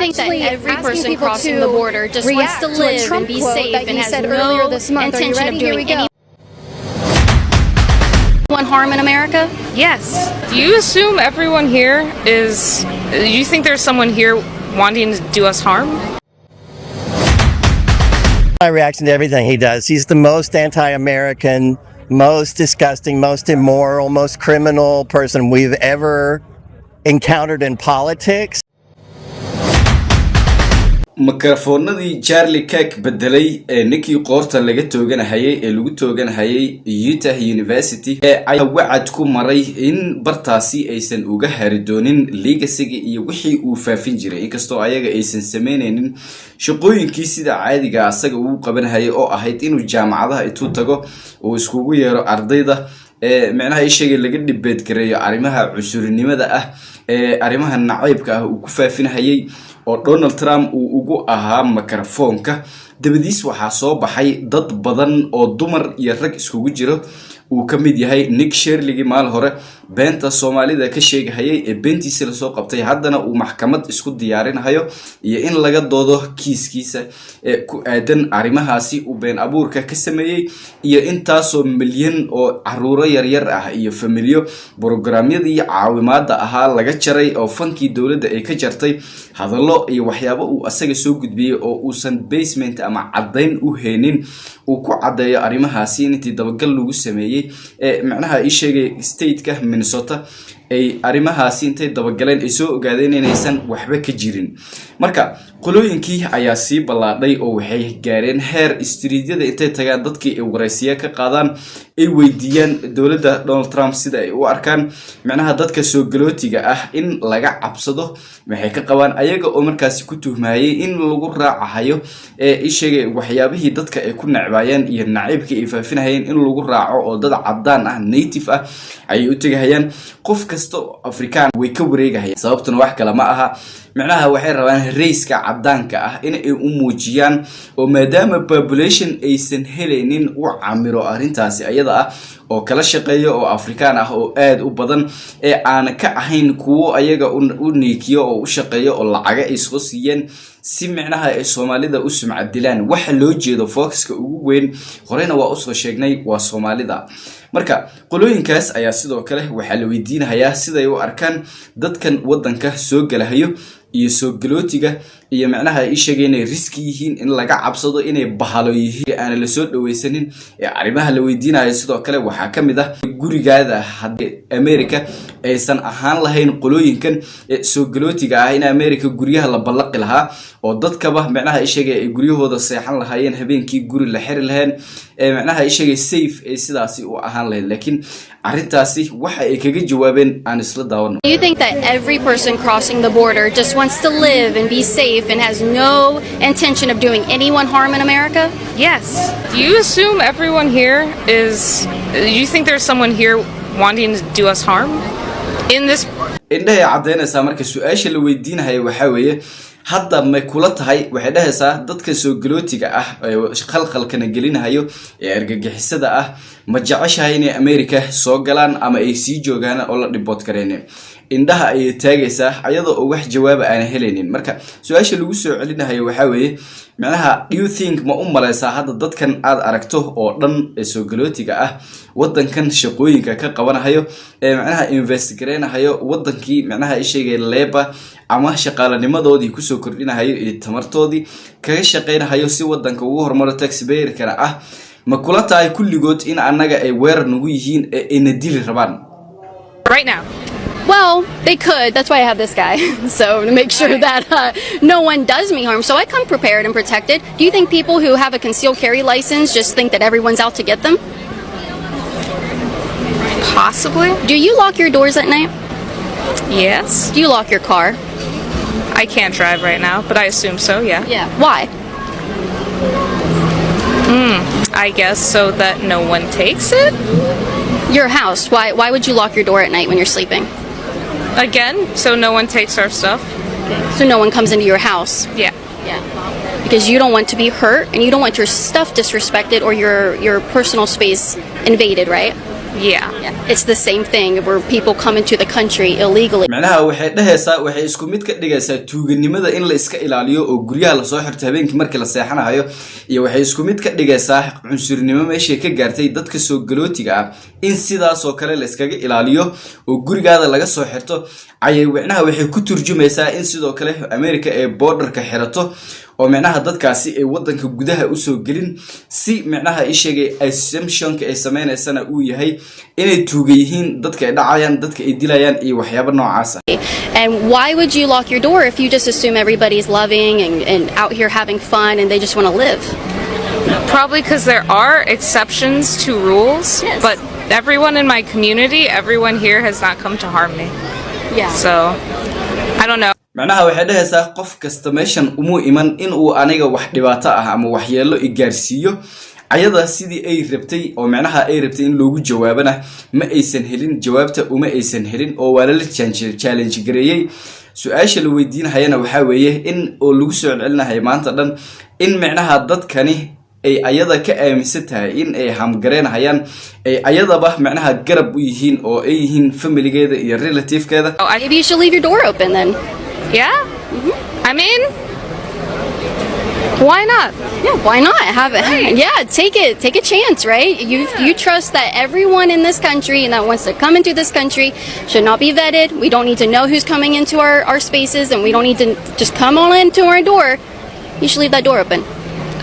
think that actually every asking person people crossing to the border just wants react to to a live Trump and be quote safe that and he has said earlier no this month. Are you intention ready? of Here doing we go. anyone harm in America? Yes. Do you assume everyone here is... Do you think there's someone here wanting to do us harm? My reaction to everything he does. He's the most anti-American, most disgusting, most immoral, most criminal person we've ever encountered in politics. mikrofoonadii Charlie Kirk bedelay ee ninkii qoorta laga tooganahayay ee lagu tooganahayay Utah University ay wacad ku maray in bartaasi aysan uga hari doonin legacy iyo wixii uu faafin jiray inkastoo ayaga aysan sameyneenin shaqooyinkii sida caadiga asaga uu qabanayay oo ahayd inuu jaamacadaha intuu tago oo iskugu yeero ardayda macnaha ay sheegay laga dibbeed gareeyo arimaha cusurinimada ah arimaha nacaybka ah uu ku faafinayay oo Donald Trump uu ugu ahaa mikrofoonka dabadiis waxa soo baxay dad badan oo dumar iyo rag iskugu jiro uu kamid yahay Nick Shirley maal hore beenta Soomaalida ka sheegayay ee beentiisa la soo qabtay haddana uu maxkamad isku diyaarinayo iyo in laga doodo kiiskiisa ku aadan arimahaasi uu been abuurka ka sameeyay iyo intaasoo milyan oo caruuro yar yar ah iyo familyo programyadii caawimaada ahaa laga jaray oo fankii dawladda ay ka jartay hadallo iyo waxyaabo uu asaga soo gudbiyay oo uusan basement ama cadayn u heenin uu ku cadeeyo arimahaasi intii dabagal lagu sameeyay macnaha ay sheegay state-ka Minnesota ay arimahaasi intay dabagaleen ay soo ogaadeen inaysan waxba ka jirin marka qolooyinkii ayaa sii balaadhay oo waxay gaareen heer streetyada intay tagaan dadkii ay waraysiyo ka qaadaan ay weydiiyaan dawladda Donald Trump sida ay u arkaan macnaha dadka soo galootiga ah in laga cabsado waxay ka qabaan ayaga oo markaasi ku tuhmayay in lagu raacayo ay sheegay waxyaabihii dadka ay ku nacbayaan iyo naciibka ay faafinayeen in lagu raaco oo dad cadaan ah native ah ay u tagayaan qof kasto Afrikaan way ka wareegayaan sababtuna wax kale ma aha macnaha waxay rabaan rayska cadaanka ah in ay u muujiyaan oo maadaama population aysan helaynin u camiro arintaasi ayada ah oo kala shaqeeyo oo Afrikaan ah oo aad u badan ee aan ka ahayn kuwo ayaga u niikiyo oo u shaqeeyo oo lacaga ay soo siiyeen si macnaha ay Soomaalida u sumcad dilaan waxa loo jeedo focuska ugu weyn horeyna waa u soo sheegnay waa Soomaalida marka qolooyinkaas ayaa sidoo kale waxa la weydiinayaa sida ay u arkaan dadkan wadanka soo galahayo iyo soo galootiga iyo macnaha ay sheegeen inay riski yihiin in laga cabsado inay bahalo yihiin aan la soo dhaweysanin ee arimaha la weydiinayo sidoo kale waxa kamid ah gurigaada hadii America aysan ahaan lahayn qolooyinkan soo galootiga ah in America guriyaha la ballaqi lahaa oo dadkaba macnaha ay sheegay ay guryahooda seexan lahaayeen habeenkii guri la xiri lahayn ee macnaha ay sheegay safe ee sidaasi u ahaan lahayn laakiin arintaasi waxa ay kaga jawaabeen aan isla daawano. You think that every person crossing the border just wants to live and be safe and has no intention of doing anyone harm in America? Yes. Do you assume everyone here is... Do you think there's someone here wanting to do us harm? In this... indhahay cadeynaysa marka su'aasha la weydiinayo waxa weeye hadda ma kula tahay waxay dhahaysaa dadka soo galootiga ah ee khalkhalkana gelinayo ee argagixisada ah ma jeceshahay inay America soo galaan ama ay sii joogaan oo la dhibood kareen indhaha ay taagaysaa ayadoo oo wax jawaab aan helaynin marka su'aasha lagu soo celinayo waxa weeye macnaha do you think ma u maleysaa hadda dadkan aad aragto oo dhan ee soo galootiga ah wadankan shaqooyinka ka qabanayo ee macnaha investigate-garaanayo wadankii macnaha ay sheegay labor ama shaqaalanimadoodii ku soo kordhinayo iyo tamartoodii kaga shaqeynayo si wadanka ugu horumaro taxpayer kana ah ma kula tahay kulligood in anaga ay weerar nagu yihiin ee ina dili rabaan Right now. Well, they could. That's why I have this guy. So to make sure that no one does me harm. So I come prepared and protected. Do you think people who have a concealed carry license just think that everyone's out to get them? Possibly. Do you lock your doors at night? Yes. Do you lock your car? I can't drive right now, but I assume so, yeah. Yeah. Why? I guess so that no one takes it? Your house. Why would you lock your door at night when you're sleeping? Again, so no one takes our stuff. So no one comes into your house. Yeah. Yeah. Because you don't want to be hurt and you don't want your stuff disrespected or your personal space invaded, right? Yeah. It's the same thing where people come into the country illegally. macnaha waxay dhahaysaa waxay isku mid ka dhigaysaa tuuganimada in la iska ilaaliyo oo guryaha la soo xirto habeenkii markii la seexanayo iyo waxay isku mid ka dhigaysaa cunsurnimo meesha ka gaartay dadka soo galootiga ah in sidaas oo kale la iskaga ilaaliyo oo gurigaada laga soo xirto ayay macnaha waxay ku turjumaysaa in sidoo kale America ee borderka xirato oo macnaha dadkaasi ay wadanka gudaha u soo gelin si macnaha ay sheegay assumption-ka ay sameeynaysan uu yahay inay tuugayihiin dadka ay dhacayaan dadka ay dilayaan iyo waxyaabo noocaas ah. And why would you lock your door if you just assume everybody's loving and out here having fun and they just want to live? Probably because there are exceptions to rules, Yes. but everyone in my community, everyone here has not come to harm me. Yeah. So, I don't know. macnaha waxay dhahaysaa qof kasta meeshan umu iman in uu aniga wax dhibaato ah ama waxyeelo i gaarsiiyo ayada sidii ay rabtay oo macnaha ay rabtay in loogu jawaabana ma aysan helin jawaabta uma aysan helin oo waa la challenge gareeyay su'aasha la weydiinayana waxa weeye in oo lagu soo celcelinahay maanta dhan in macnaha dadkani ay ayada ka aaminsan tahay in ay hamgareenayaan ay ayadaba macnaha garab u yihiin oo ay yihiin familygeeda iyo relativekeeda. Maybe you should leave your door open then. Yeah? I mean, why not? Yeah, why not? Have it. Yeah, take a chance, right? You trust that everyone in this country and that wants to come into this country should not be vetted. We don't need to know who's coming into our spaces, and we don't need to just come on into our door. You should leave that door open.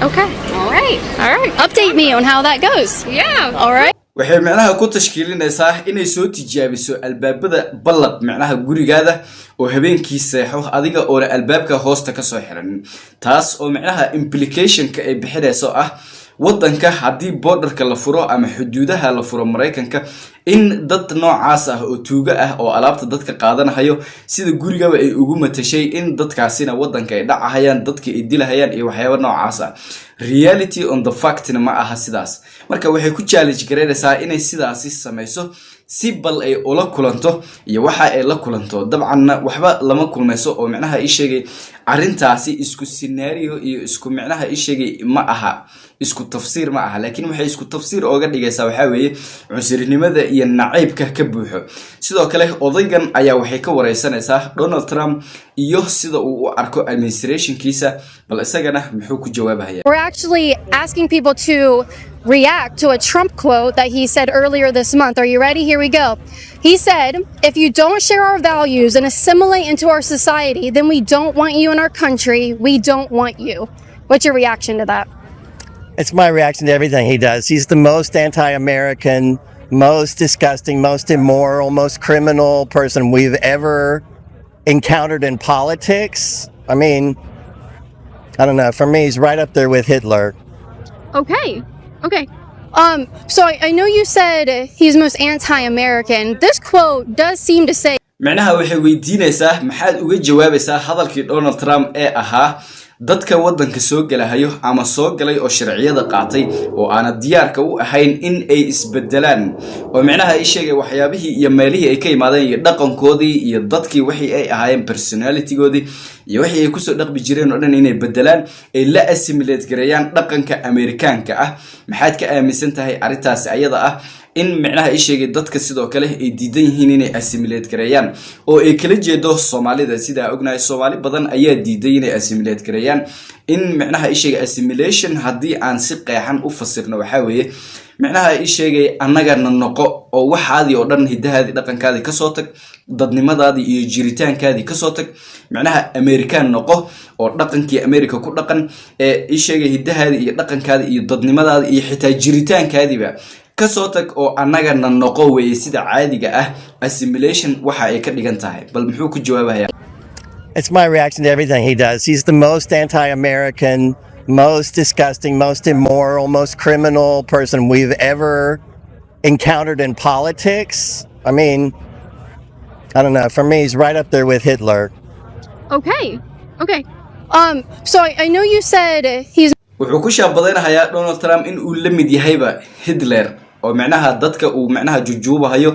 Okay. All right. All right. Update me on how that goes. Yeah. All right. waxay macnaha ku tashkiilinaysaa inay soo tijaabiso albaabada ballad macnaha gurigaada oo habeenkii seexo adiga oo albaabka hoosta ka soo xiran taas oo macnaha implication-ka ay bixinayso ah wadanka hadii borderka la furo ama xuduudaha la furo Mareykanka in dad noocaas ah oo tuuga ah oo alaabta dadka qaadanayo sida gurigaba ay ugu matashay in dadkaasina wadanka ay dhacayaan dadka ay dilahayaan iyo waxyaabo noocaas ah reality on the fact ma aha sidaas marka waxay ku challenge gareynaysaa inay sidaas samayso si bal ay ula kulanto iyo waxa ay la kulanto dabcan waxba lama kulmayso oo macnaha ay sheegay arintaasi isku scenario iyo isku macnaha ay sheegay ma aha isku tafsiir ma aha laakiin waxay isku tafsiir ooga dhigaysaa waxa weeye cunsurinimada iyo naciibka ka buuxo sidoo kale odaygan ayaa waxay ka wareysanaysaa Donald Trump iyo sida uu u arko administration-kiisa bal isagana muxuu ku jawaabayaa. We're actually asking people to react to a Trump quote that he said earlier this month. Are you ready? Here we go. He said, "If you don't share our values and assimilate into our society, then we don't want you in our country. We don't want you." What's your reaction to that? It's my reaction to everything he does. He's the most anti-American, most disgusting, most immoral, most criminal person we've ever encountered in politics. I mean, I don't know. For me, he's right up there with Hitler. Okay. Okay. So I know you said he's most anti-American. This quote does seem to say macnaha waxay weydiinaysaa maxaad uga jawaabaysaa hadalkii Donald Trump ee ahaa dadka wadanka soo galahayo ama soo galay oo sharciyada qaatay oo aan diyaarka u ahayn in ay isbedelaan oo macnaha ay sheegay waxyaabihii iyo meelihii ay ka yimaadeen iyo dhaqankoodii iyo dadkii wixii ay ahaayeen personality-goodii iyo wixii ay ku soo dhaqbi jireen oo dhan inay bedelaan ay la assimilate gareeyaan dhaqanka Amerikaanka ah maxaad ka aaminsan tahay arintaas ayada ah in macnaha ay sheegay dadka sidoo kale ay diidan yihiin inay assimilate gareeyaan oo ay kala jeedo Soomaalida sida ognahay Soomaali badan ayaa diiday inay assimilate gareeyaan in macnaha ay sheegay assimilation hadii aan si qeexan u fasirno waxa weeye macnaha ay sheegay annaga noqo oo waxaadii oo dhan hidahaadii dhaqankaadii ka soo tag dadnimadaadii iyo jiritaankaadii ka soo tag macnaha American noqo oo dhaqankii America ku dhaqan ee ay sheegay hidahaadii iyo dhaqankaadii iyo dadnimadaadii iyo xitaa jiritaankaadiiba kasoo tag oo annaga noqo weeye sida caadiga ah assimilation waxa ay ka dhigan tahay bal muxuu ku jawaabayaa. It's my reaction to everything he does. He's the most anti-American, most disgusting, most immoral, most criminal person we've ever encountered in politics. I mean, I don't know. For me, he's right up there with Hitler. okay. Okay. So I know you said he's wuxuu ku shaabadaynayaa Donald Trump in uu la mid yahayba Hitler oo macnaha dadka uu macnaha jujuubahayo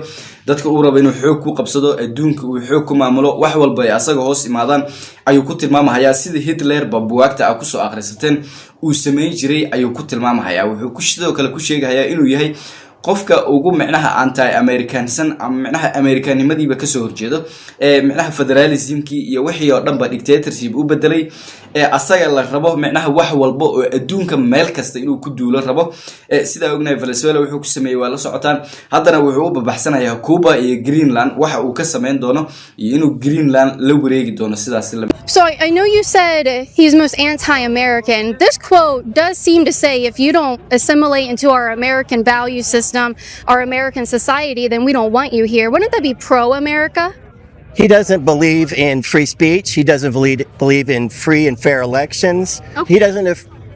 dadka uu rabo inuu xoog ku qabsado adduunka uu xoog ku maamulo wax walba ay asaga hoos imaadaan ayuu ku tilmaamayaa sida Hitler babuwaagta ku soo akhrisateen uu sameyn jiray ayuu ku tilmaamayaa wuxuu ku sidoo kale ku sheegayaa inuu yahay qofka ugu micnaha anti-Americansan ama micnaha Americanimadiiba ka soo horjeedo micnaha federalismkii iyo wixii oo dhanba dictatorship u bedelay asaga la rabo micnaha wax walba oo adduunka meel kasta inuu ku duulo rabo sida ognahay Venezuela wuxuu ku sameeyay waa la socotaan haddana wuxuu u babaxsanayaa Cuba iyo Greenland waxa uu ka sameyn doono iyo inuu Greenland la wareegi doono sidaas la So I know you said he's most anti-American. This quote does seem to say if you don't assimilate into our American value system, our American society, then we don't want you here. Wouldn't that be pro-America? He doesn't believe in free speech. He doesn't believe in free and fair elections. Okay. He doesn't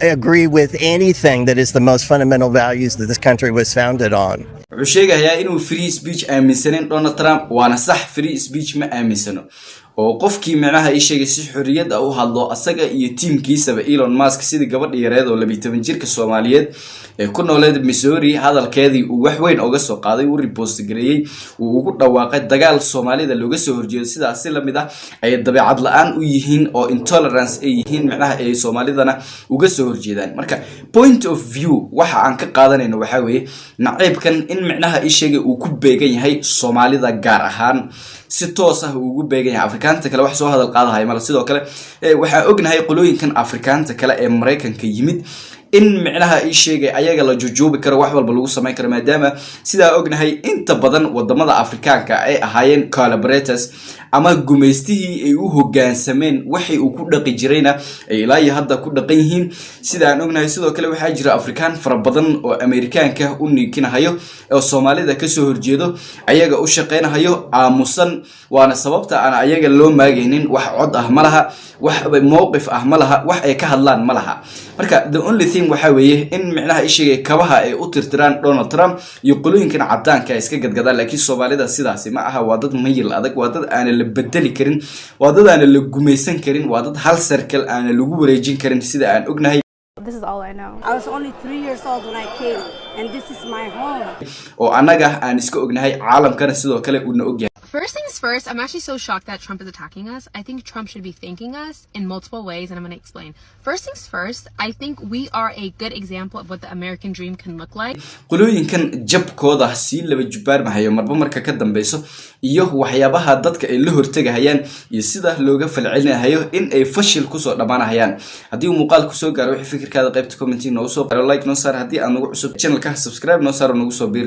agree with anything that is the most fundamental values that this country was founded on. wuxuu sheegayaa inuu free speech aaminsanin Donald Trump waana sax free speech ma aaminsano oo qofkii micnaha ay sheegay si xorriyad ah u hadlo asaga iyo teamkiisaba Elon Musk sidii gabadh yareed oo 12 jirka Soomaaliyeed ee ku nooleed Missouri hadalkeedii uu wax weyn uga soo qaaday uu repost gareeyay uu ugu dhawaaqay dagaal Soomaalida looga soo horjeedo sidaas la mid ah ay dabeecad la'aan u yihiin oo intolerance ay yihiin micnaha ay Soomaalidana uga soo horjeedaan marka point of view waxa aan ka qaadanayno waxa weeye naciibkan in micnaha ay sheegay uu ku beegan yahay Soomaalida gaar ahaan si toos ah ugu beegan yahay Afrikaanta kale wax soo hadal qaadahay mal sidoo kale waxa ognahay qolooyinkan Afrikaanta kale ee Mareykanka yimid in micnaha ay sheegay ayaga la joojobi karo wax walba lagu sameyn karo maadaama sida ognahay inta badan wadamada Afrikaanka ay ahaayeen collaborators ama gumeystihii ay u hoggaansameen waxay uu ku dhaqi jirayna ay ilaa hadda ku dhaqan yihiin sida aan ognahay sidoo kale waxa jira Afrikaan fara badan oo Amerikaanka u niikinahayo oo Soomaalida ka soo horjeedo ayaga u shaqeynayo aamusan waana sababta aan ayaga loo maagaynin wax cod ah malaha wax mowqif ah malaha wax ay ka hadlaan malaha marka the only thing waxa weeye in micnaha ay sheegay kabaha ay u tirtiraan Donald Trump iyo qolooyinkan cadaanka iska gadgadaan laakiin Soomaalida sidaas ma aha waa dad mayil adag waa dad aan la bedeli karin waa dad aan la gumeysan karin waa dad hal circle aan lagu wareejin karin sida aan ognahay. This is all I know. I was only 3 years old when I came, and this is my home. oo anaga aan iska ognahay caalamkana sidoo kale uu na ogyahay. First things first, I'm actually so shocked that Trump is attacking us. I think Trump should be thanking us in multiple ways, and I'm going to explain. First things first, I think we are a good example of what the American dream can look like. qolooyinkan jabkooda si laba jubaar mahayo marba marka ka dambayso iyo waxyaabaha dadka ay la hortagayaan iyo sida looga falcelinayo in ay fashil ku soo dhamaanayaan hadii uu muuqaal ku soo gaaro wixii fikirkaada qaybta comment noo soo qoro like noo saar hadii aad nagu cusub channelka subscribe noo saar nagu soo bir